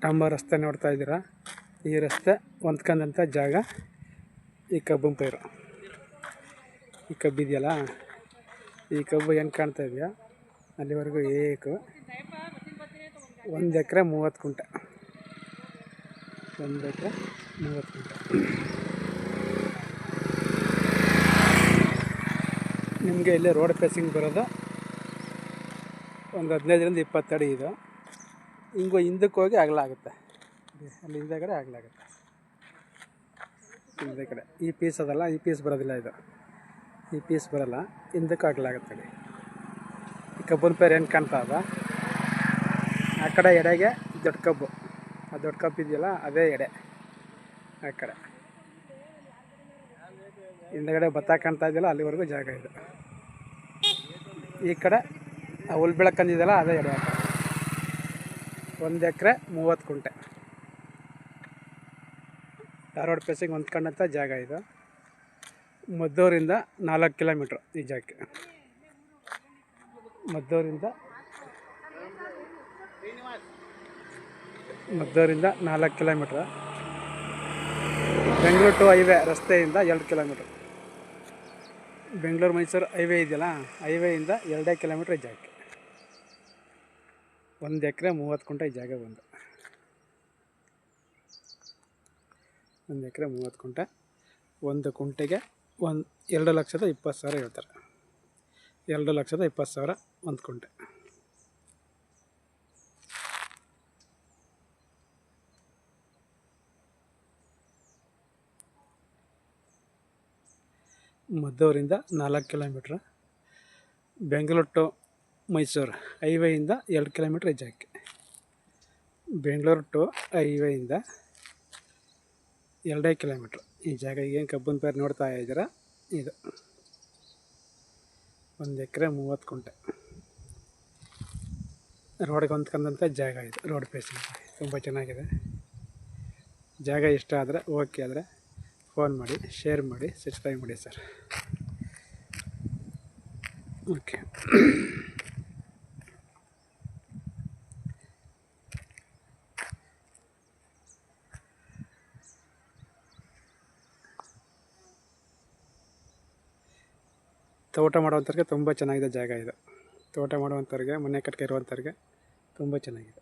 ಡಾಂಬರ್ ರಸ್ತೆ ನೋಡ್ತಾ ಇದ್ದೀರಾ. ಈ ರಸ್ತೆ ಹೊಂದ್ಕೊಂಡಂಥ ಜಾಗ ಈ ಕಬ್ಬಿನ ಪೈರು. ಈ ಕಬ್ಬು ಇದೆಯಲ್ಲ, ಈ ಕಬ್ಬು ಏನು ಕಾಣ್ತಾ ಇದೆಯಾ ಅಲ್ಲಿವರೆಗೂ ಏಕು 1 ಎಕರೆ 30 ಕುಂಟೆ. 1 ಎಕರೆ 30 ಕುಂಟೆ. ನಿಮಗೆ ಇಲ್ಲಿ ರೋಡ್ ಫೇಸಿಂಗ್ ಬರೋದು ಒಂದು 15ರಿಂದ 20 ಅಡಿ ಇದು. ಹಿಂಗೆ ಹಿಂದಕ್ಕೆ ಹೋಗಿ ಅಗಲಾಗುತ್ತೆ, ಅಲ್ಲಿ ಹಿಂದೆಗಡೆ ಅಗಲಾಗುತ್ತೆ. ಹಿಂದೆ ಕಡೆ ಈ ಪೀಸ್ ಅದಲ್ಲ, ಈ ಪೀಸ್ ಬರೋದಿಲ್ಲ, ಇದು ಈ ಪೀಸ್ ಬರೋಲ್ಲ, ಹಿಂದಕ್ಕೆ ಅಗಲಾಗುತ್ತೆ. ಈ ಕಬ್ಬಿನ ಪೈರು ಏನು ಕಾಣ್ತಾ ಅದ, ಆ ಕಡೆ ಎಡೆಗೆ ದೊಡ್ಡ ಕಬ್ಬು, ಆ ದೊಡ್ಡ ಕಬ್ಬು ಇದೆಯಲ್ಲ ಅದೇ ಎಡೆ. ಆ ಕಡೆ ಹಿಂದೆಗಡೆ ಭತ್ತ ಕಾಣ್ತಾ ಇದೆಯಲ್ಲ, ಅಲ್ಲಿವರೆಗೂ ಜಾಗ ಇದೆ. ಈ ಕಡೆ ಆ ಹುಲ್ ಬೆಳಕಂದಿದೆಯಲ್ಲ ಅದೇ ಎಡೆ. 1 ಎಕರೆ 30 ಕುಂಟೆ. ಧಾರವಾಡ ಫೇಸಿಂಗ್ ಹೊಂದ್ಕೊಂಡಂಥ ಜಾಗ ಇದು. ಮದ್ದೂರಿಂದ 4 ಕಿಲೋಮೀಟ್ರ್ ಈ ಜಾಗಕ್ಕೆ. ಮದ್ದೂರಿಂದ 4 ಕಿಲೋಮೀಟ್ರ್. ಬೆಂಗಳೂರು ಟು ಹೈವೇ ರಸ್ತೆಯಿಂದ 2 ಕಿಲೋಮೀಟ್ರ್. ಬೆಂಗಳೂರು ಮೈಸೂರು ಹೈವೇ ಇದೆಯಲ್ಲ, ಹೈವೇಯಿಂದ 2 ಕಿಲೋಮೀಟ್ರ್ ಈ ಜಾಗಕ್ಕೆ. 1 ಎಕರೆ 30 ಕುಂಟೆ ಈ ಜಾಗ ಬಂದು. 1 ಎಕರೆ 30 ಕುಂಟೆ. 1 ಕುಂಟೆಗೆ 2,20,000 ಹೇಳ್ತಾರೆ. 2,20,000 1 ಕುಂಟೆ. ಮದ್ದೂರಿಂದ 4 ಕಿಲೋಮೀಟ್ರ್. ಬೆಂಗಳೂರು ಟು ಮೈಸೂರು ಹೈವೇಯಿಂದ 2 ಕಿಲೋಮೀಟ್ರ್ ಈ ಜಾಗಕ್ಕೆ. ಬೆಂಗಳೂರು ಟು ಹೈವೇಯಿಂದ 2 ಕಿಲೋಮೀಟ್ರ್ ಈ ಜಾಗ. ಏನು ಕಬ್ಬಿನ ಪೈರು ನೋಡ್ತಾ ಇದ್ದೀರಾ, ಇದು 1 ಎಕರೆ 30 ಕುಂಟೆ. ರೋಡ್ಗೆ ಹೊಂದ್ಕೊಂಡಂಥ ಜಾಗ ಇದು. ರೋಡ್ ಫೇಸಿಂಗ್ ತುಂಬ ಚೆನ್ನಾಗಿದೆ ಜಾಗ. ಇಷ್ಟ ಆದರೆ ಓಕೆ ಆದರೆ ಫೋನ್ ಮಾಡಿ, ಶೇರ್ ಮಾಡಿ, ಸಬ್ಸ್ಕ್ರೈಬ್ ಮಾಡಿ ಸರ್. ಓಕೆ. ತೋಟ ಮಾಡುವಂಥವ್ರಿಗೆ ತುಂಬ ಚೆನ್ನಾಗಿದೆ ಜಾಗ ಇದು. ತೋಟ ಮಾಡುವಂಥವ್ರಿಗೆ, ಮನೆ ಕಟ್ಕೆ ಇರುವಂಥವ್ರಿಗೆ ತುಂಬ ಚೆನ್ನಾಗಿದೆ.